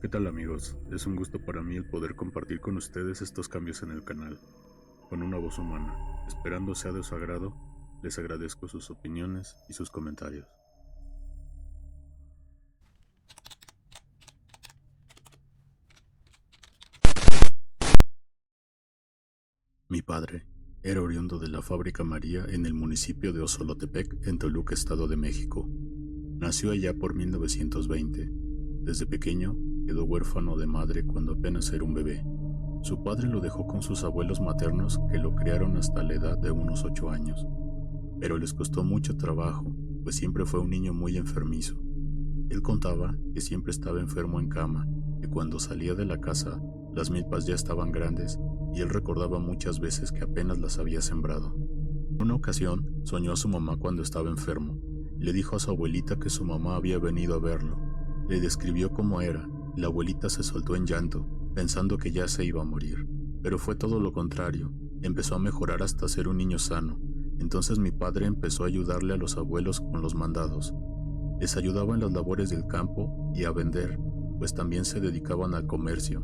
¿Qué tal amigos? Es un gusto para mí el poder compartir con ustedes estos cambios en el canal, con una voz humana. Esperando sea de su agrado, les agradezco sus opiniones y sus comentarios. Mi padre era oriundo de la Fábrica María en el municipio de Osolotepec, en Toluca, Estado de México. Nació allá por 1920. Desde pequeño quedó huérfano de madre cuando apenas era un bebé. Su padre lo dejó con sus abuelos maternos que lo criaron hasta la edad de unos 8 años. Pero les costó mucho trabajo, pues siempre fue un niño muy enfermizo. Él contaba que siempre estaba enfermo en cama, que cuando salía de la casa las milpas ya estaban grandes y él recordaba muchas veces que apenas las había sembrado. En una ocasión soñó a su mamá cuando estaba enfermo. Le dijo a su abuelita que su mamá había venido a verlo. Le describió cómo era. La abuelita se soltó en llanto, pensando que ya se iba a morir. Pero fue todo lo contrario. Empezó a mejorar hasta ser un niño sano. Entonces mi padre empezó a ayudarle a los abuelos con los mandados. Les ayudaba en las labores del campo y a vender, pues también se dedicaban al comercio.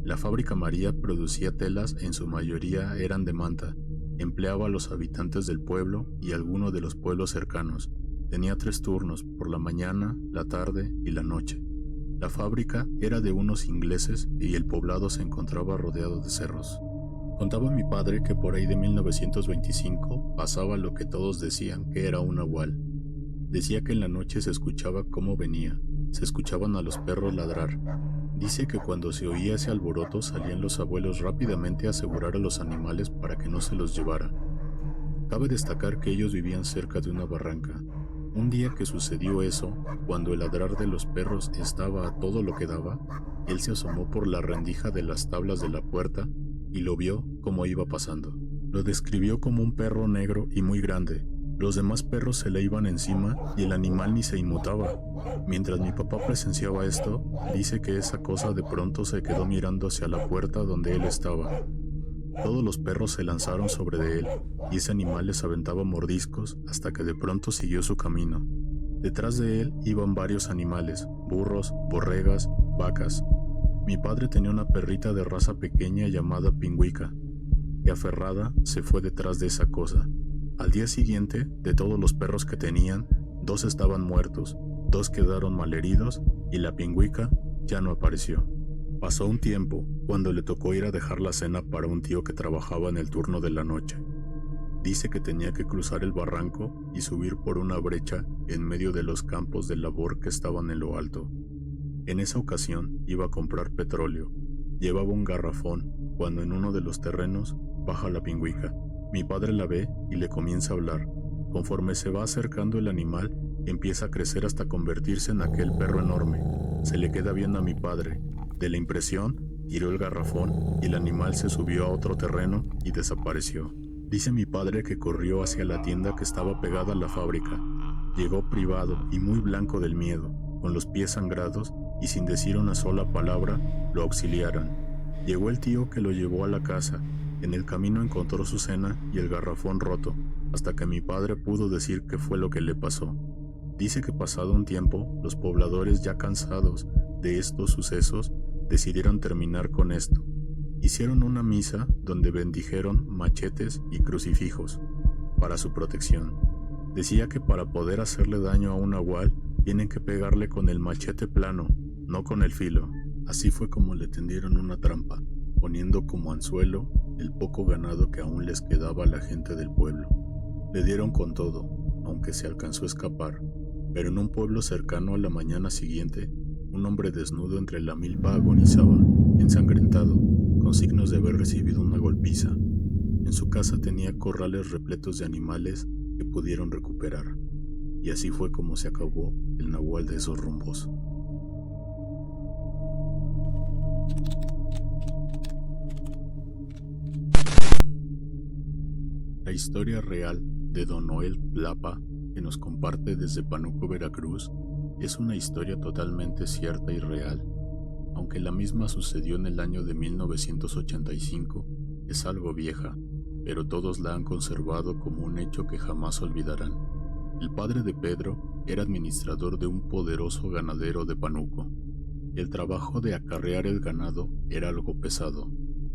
La Fábrica María producía telas, en su mayoría eran de manta. Empleaba a los habitantes del pueblo y algunos de los pueblos cercanos. Tenía 3 turnos, por la mañana, la tarde y la noche. La fábrica era de unos ingleses y el poblado se encontraba rodeado de cerros. Contaba mi padre que por ahí de 1925 pasaba lo que todos decían que era un nahual. Decía que en la noche se escuchaba cómo venía, se escuchaban a los perros ladrar. Dice que cuando se oía ese alboroto salían los abuelos rápidamente a asegurar a los animales para que no se los llevara. Cabe destacar que ellos vivían cerca de una barranca. Un día que sucedió eso, cuando el ladrar de los perros estaba a todo lo que daba, él se asomó por la rendija de las tablas de la puerta y lo vio como iba pasando. Lo describió como un perro negro y muy grande. Los demás perros se le iban encima y el animal ni se inmutaba. Mientras mi papá presenciaba esto, dice que esa cosa de pronto se quedó mirando hacia la puerta donde él estaba. Todos los perros se lanzaron sobre de él y ese animal les aventaba mordiscos hasta que de pronto siguió su camino. Detrás de él iban varios animales, burros, borregas, vacas. Mi padre tenía una perrita de raza pequeña llamada Pingüica, que aferrada se fue detrás de esa cosa. Al día siguiente, de todos los perros que tenían, 2 estaban muertos, 2 quedaron malheridos y la Pingüica ya no apareció. Pasó un tiempo cuando le tocó ir a dejar la cena para un tío que trabajaba en el turno de la noche. Dice que tenía que cruzar el barranco y subir por una brecha en medio de los campos de labor que estaban en lo alto. En esa ocasión iba a comprar petróleo. Llevaba un garrafón cuando en uno de los terrenos baja la Pingüica. Mi padre la ve y le comienza a hablar. Conforme se va acercando el animal, empieza a crecer hasta convertirse en aquel perro enorme. Se le queda viendo a mi padre. De la impresión, tiró el garrafón y el animal se subió a otro terreno y desapareció. Dice mi padre que corrió hacia la tienda que estaba pegada a la fábrica. Llegó privado y muy blanco del miedo, con los pies sangrados y sin decir una sola palabra, lo auxiliaron. Llegó el tío que lo llevó a la casa. En el camino encontró su cena y el garrafón roto, hasta que mi padre pudo decir qué fue lo que le pasó. Dice que pasado un tiempo, los pobladores ya cansados de estos sucesos, decidieron terminar con esto. Hicieron una misa donde bendijeron machetes y crucifijos para su protección. Decía que para poder hacerle daño a un nahual, tienen que pegarle con el machete plano, no con el filo. Así fue como le tendieron una trampa, poniendo como anzuelo el poco ganado que aún les quedaba a la gente del pueblo. Le dieron con todo, aunque se alcanzó a escapar, pero en un pueblo cercano a la mañana siguiente, un hombre desnudo entre la milpa agonizaba, ensangrentado, con signos de haber recibido una golpiza. En su casa tenía corrales repletos de animales que pudieron recuperar, y así fue como se acabó el nahual de esos rumbos. La historia real de Don Noel Tlapa, que nos comparte desde Pánuco, Veracruz, es una historia totalmente cierta y real. Aunque la misma sucedió en el año de 1985, es algo vieja, pero todos la han conservado como un hecho que jamás olvidarán. El padre de Pedro era administrador de un poderoso ganadero de Pánuco. El trabajo de acarrear el ganado era algo pesado.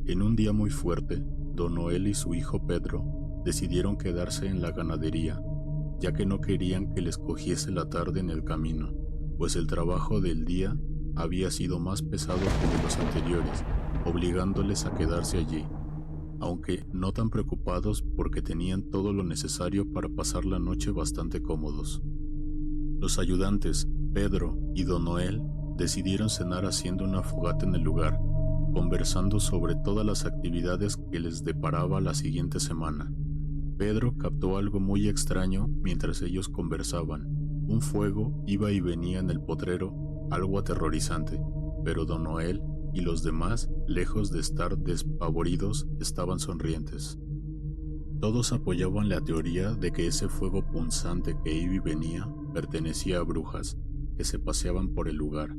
En un día muy fuerte, don Noel y su hijo Pedro decidieron quedarse en la ganadería, ya que no querían que les cogiese la tarde en el camino, pues el trabajo del día había sido más pesado que de los anteriores, obligándoles a quedarse allí, aunque no tan preocupados porque tenían todo lo necesario para pasar la noche bastante cómodos. Los ayudantes, Pedro y don Noel, decidieron cenar haciendo una fogata en el lugar, conversando sobre todas las actividades que les deparaba la siguiente semana. Pedro captó algo muy extraño mientras ellos conversaban. Un fuego iba y venía en el potrero, algo aterrorizante, pero don Noel y los demás, lejos de estar despavoridos, estaban sonrientes. Todos apoyaban la teoría de que ese fuego punzante que iba y venía pertenecía a brujas que se paseaban por el lugar.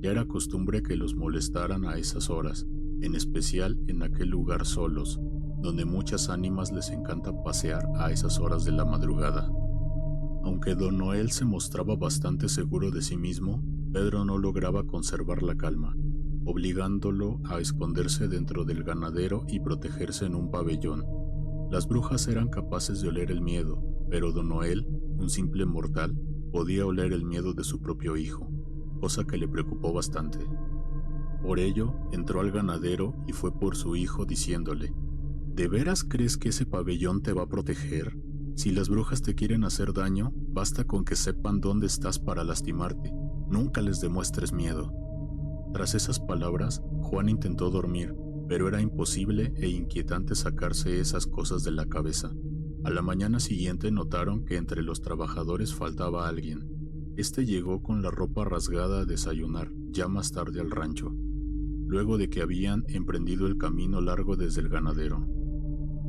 Ya era costumbre que los molestaran a esas horas, en especial en aquel lugar solos, donde muchas ánimas les encanta pasear a esas horas de la madrugada. Aunque don Noel se mostraba bastante seguro de sí mismo, Pedro no lograba conservar la calma, obligándolo a esconderse dentro del ganadero y protegerse en un pabellón. Las brujas eran capaces de oler el miedo, pero don Noel, un simple mortal, podía oler el miedo de su propio hijo, cosa que le preocupó bastante. Por ello, entró al ganadero y fue por su hijo diciéndole: ¿De veras crees que ese pabellón te va a proteger? Si las brujas te quieren hacer daño, basta con que sepan dónde estás para lastimarte. Nunca les demuestres miedo. Tras esas palabras, Juan intentó dormir, pero era imposible e inquietante sacarse esas cosas de la cabeza. A la mañana siguiente notaron que entre los trabajadores faltaba alguien. Este llegó con la ropa rasgada a desayunar, ya más tarde al rancho, luego de que habían emprendido el camino largo desde el ganadero.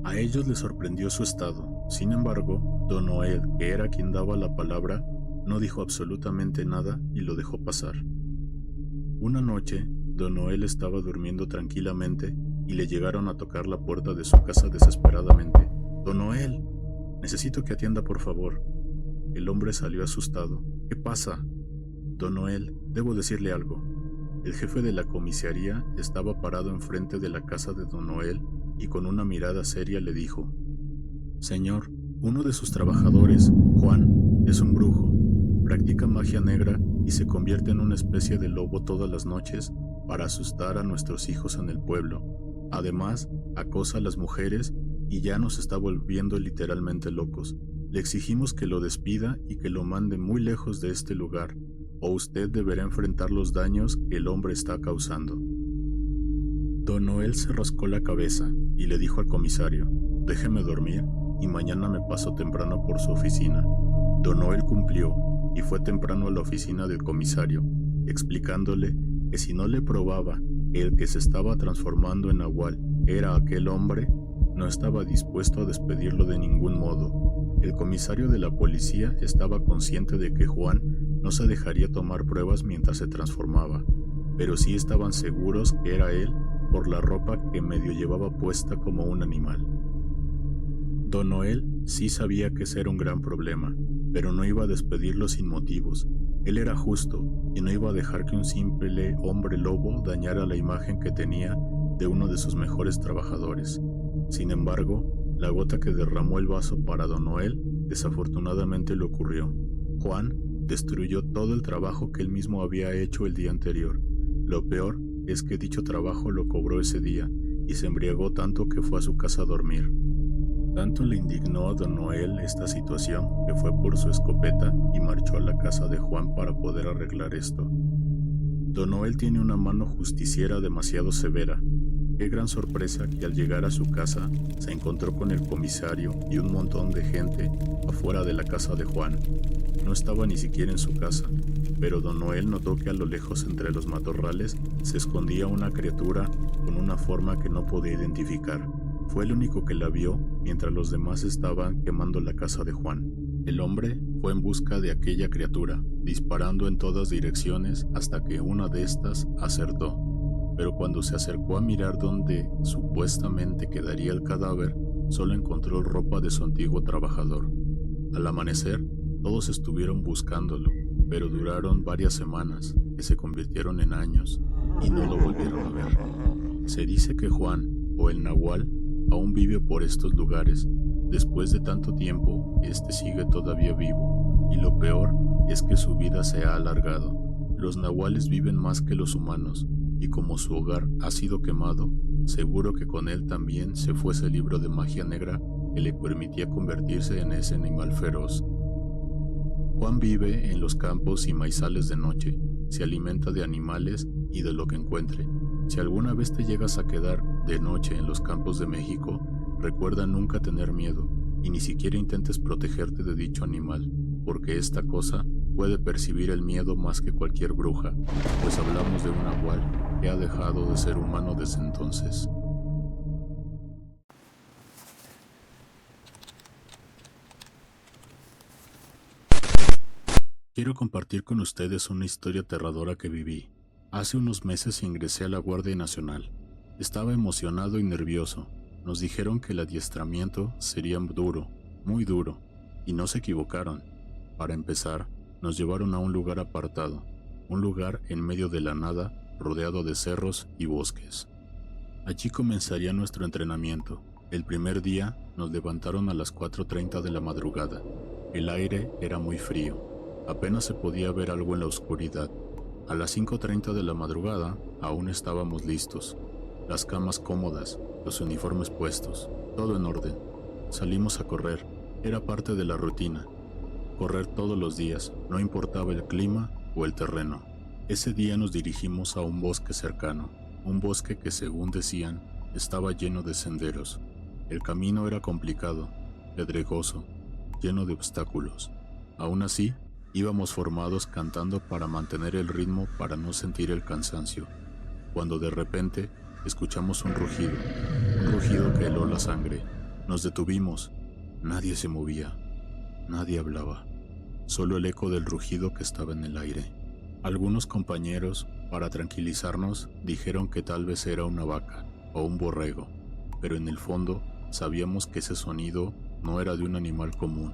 A ellos les sorprendió su estado. Sin embargo, don Noel, que era quien daba la palabra, no dijo absolutamente nada y lo dejó pasar. Una noche, don Noel estaba durmiendo tranquilamente y le llegaron a tocar la puerta de su casa desesperadamente. «Don Noel, necesito que atienda, por favor». El hombre salió asustado. «¿Qué pasa?» «Don Noel, debo decirle algo». El jefe de la comisaría estaba parado enfrente de la casa de don Noel y con una mirada seria le dijo: «Señor, uno de sus trabajadores, Juan, es un brujo. Practica magia negra y se convierte en una especie de lobo todas las noches para asustar a nuestros hijos en el pueblo. Además, acosa a las mujeres y ya nos está volviendo literalmente locos. Le exigimos que lo despida y que lo mande muy lejos de este lugar, o usted deberá enfrentar los daños que el hombre está causando». Don Noel se rascó la cabeza y le dijo al comisario: «Déjeme dormir y mañana me paso temprano por su oficina». Don Noel cumplió y fue temprano a la oficina del comisario, explicándole que si no le probaba que el que se estaba transformando en nahual era aquel hombre, no estaba dispuesto a despedirlo de ningún modo. El comisario de la policía estaba consciente de que Juan no se dejaría tomar pruebas mientras se transformaba, pero sí estaban seguros que era él por la ropa que medio llevaba puesta como un animal. Don Noel sí sabía que ese era un gran problema, pero no iba a despedirlo sin motivos. Él era justo y no iba a dejar que un simple hombre lobo dañara la imagen que tenía de uno de sus mejores trabajadores. Sin embargo, la gota que derramó el vaso para don Noel desafortunadamente le ocurrió. Juan destruyó todo el trabajo que él mismo había hecho el día anterior. Lo peor es que dicho trabajo lo cobró ese día y se embriagó tanto que fue a su casa a dormir. Tanto le indignó a don Noel esta situación que fue por su escopeta y marchó a la casa de Juan para poder arreglar esto. Don Noel tiene una mano justiciera demasiado severa. Qué gran sorpresa que al llegar a su casa se encontró con el comisario y un montón de gente afuera de la casa de Juan. No estaba ni siquiera en su casa, pero don Noel notó que a lo lejos entre los matorrales se escondía una criatura con una forma que no podía identificar. Fue el único que la vio mientras los demás estaban quemando la casa de Juan. El hombre fue en busca de aquella criatura, disparando en todas direcciones hasta que una de estas acertó. Pero cuando se acercó a mirar dónde supuestamente quedaría el cadáver, solo encontró ropa de su antiguo trabajador. Al amanecer, todos estuvieron buscándolo, pero duraron varias semanas, que se convirtieron en años, y no lo volvieron a ver. Se dice que Juan, o el Nahual, aún vive por estos lugares. Después de tanto tiempo, este sigue todavía vivo, y lo peor es que su vida se ha alargado. Los nahuales viven más que los humanos, y como su hogar ha sido quemado, seguro que con él también se fue ese libro de magia negra que le permitía convertirse en ese animal feroz. Juan vive en los campos y maizales de noche, se alimenta de animales y de lo que encuentre. Si alguna vez te llegas a quedar de noche en los campos de México, recuerda nunca tener miedo y ni siquiera intentes protegerte de dicho animal, porque esta cosa puede percibir el miedo más que cualquier bruja, pues hablamos de un nahual que ha dejado de ser humano desde entonces. Quiero compartir con ustedes una historia aterradora que viví. Hace unos meses ingresé a la Guardia Nacional. Estaba emocionado y nervioso. Nos dijeron que el adiestramiento sería duro, muy duro, y no se equivocaron. Para empezar, nos llevaron a un lugar apartado, un lugar en medio de la nada, rodeado de cerros y bosques. Allí comenzaría nuestro entrenamiento. El primer día nos levantaron a las 4:30 de la madrugada. El aire era muy frío. Apenas se podía ver algo en la oscuridad. A las 5:30 de la madrugada aún estábamos listos. Las camas cómodas, los uniformes puestos, todo en orden. Salimos a correr, era parte de la rutina. Correr todos los días, no importaba el clima o el terreno. Ese día nos dirigimos a un bosque cercano, un bosque que según decían estaba lleno de senderos. El camino era complicado, pedregoso, lleno de obstáculos. Aún así, íbamos formados cantando para mantener el ritmo para no sentir el cansancio, cuando de repente escuchamos un rugido que heló la sangre. Nos detuvimos, nadie se movía, nadie hablaba, solo el eco del rugido que estaba en el aire. Algunos compañeros, para tranquilizarnos, dijeron que tal vez era una vaca o un borrego, pero en el fondo sabíamos que ese sonido no era de un animal común.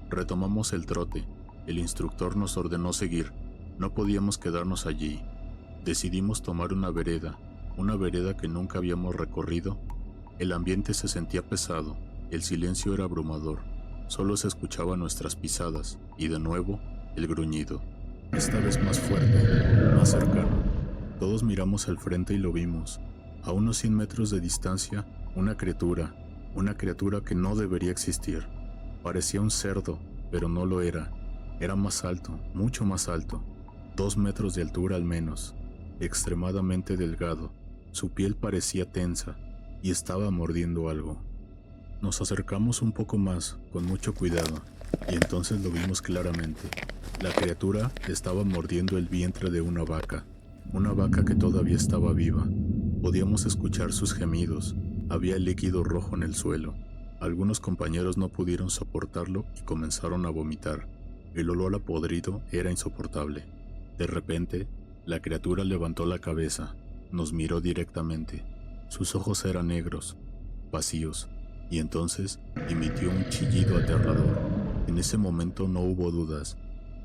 Retomamos el trote. El instructor nos ordenó seguir. No podíamos quedarnos allí. Decidimos tomar una vereda que nunca habíamos recorrido. El ambiente se sentía pesado, el silencio era abrumador. Solo se escuchaban nuestras pisadas y de nuevo el gruñido. Esta vez más fuerte, más cercano. Todos miramos al frente y lo vimos. A unos 100 metros de distancia, una criatura que no debería existir. Parecía un cerdo, pero no lo era. Era más alto, mucho más alto, 2 metros de altura al menos, extremadamente delgado. Su piel parecía tensa y estaba mordiendo algo. Nos acercamos un poco más, con mucho cuidado, y entonces lo vimos claramente. La criatura estaba mordiendo el vientre de una vaca que todavía estaba viva. Podíamos escuchar sus gemidos, había líquido rojo en el suelo. Algunos compañeros no pudieron soportarlo y comenzaron a vomitar. El olor a podrido era insoportable. De repente, la criatura levantó la cabeza, nos miró directamente. Sus ojos eran negros, vacíos, y entonces emitió un chillido aterrador. En ese momento no hubo dudas.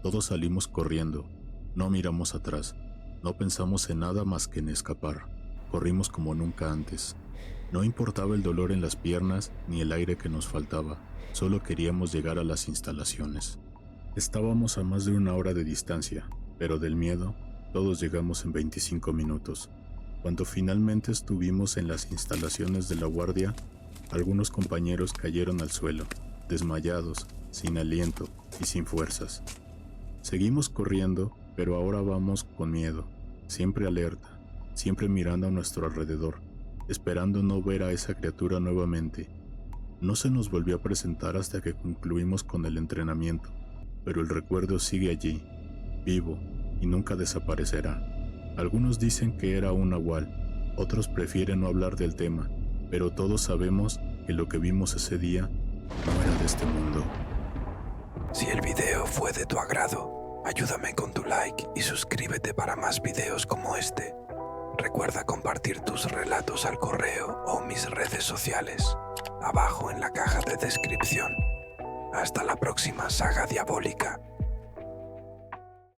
Todos salimos corriendo. No miramos atrás. No pensamos en nada más que en escapar. Corrimos como nunca antes. No importaba el dolor en las piernas ni el aire que nos faltaba. Solo queríamos llegar a las instalaciones. Estábamos a más de 1 hora de distancia, pero del miedo, todos llegamos en 25 minutos. Cuando finalmente estuvimos en las instalaciones de la guardia, algunos compañeros cayeron al suelo, desmayados, sin aliento y sin fuerzas. Seguimos corriendo, pero ahora vamos con miedo, siempre alerta, siempre mirando a nuestro alrededor, esperando no ver a esa criatura nuevamente. No se nos volvió a presentar hasta que concluimos con el entrenamiento, pero el recuerdo sigue allí, vivo, y nunca desaparecerá. Algunos dicen que era un nahual, otros prefieren no hablar del tema, pero todos sabemos que lo que vimos ese día no era de este mundo. Si el video fue de tu agrado, ayúdame con tu like y suscríbete para más videos como este. Recuerda compartir tus relatos al correo o mis redes sociales, abajo en la caja de descripción. Hasta la próxima saga diabólica.